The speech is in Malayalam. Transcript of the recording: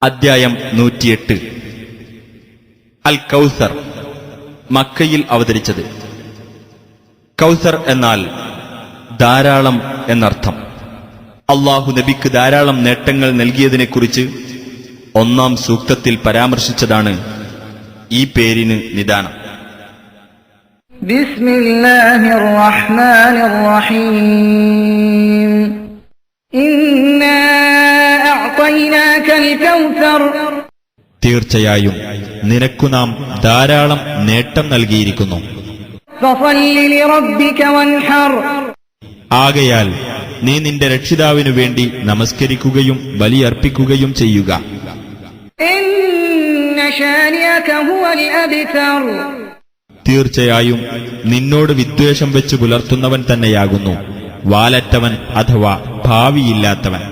അദ്ധ്യായം 108. അൽ കൗസർ. മക്കയിൽ അവതരിച്ചത്. കൗസർ എന്നാൽ ധാരാളം എന്നർത്ഥം. അള്ളാഹു നബിക്ക് ധാരാളം നേട്ടങ്ങൾ നൽകിയതിനെക്കുറിച്ച് 1-ാം സൂക്തത്തിൽ പരാമർശിച്ചതാണ് ഈ പേരിന് നിദാനം. ബിസ്മില്ലാഹിർ റഹ്മാനിർ റഹീം. ഇന്നാ അഅ്തൈനാകൽ കൗസർ. തീർച്ചയായും നിനക്കു നാം ധാരാളം നേട്ടം നൽകിയിരിക്കുന്നു. ഫസല്ലി ലിറബ്ബിക വൻഹർ. ആകയാൽ നീ നിന്റെ രക്ഷിതാവിനു വേണ്ടി നമസ്കരിക്കുകയും ബലിയർപ്പിക്കുകയും ചെയ്യുക. ഇന്ന ശാനിഅക ഹുവൽ അബ്തർ. തീർച്ചയായും നിന്നോട് വിദ്വേഷം വെച്ച് പുലർത്തുന്നവൻ തന്നെയാകുന്നു വാലറ്റവൻ അഥവാ ഭാവിയില്ലാത്തവൻ.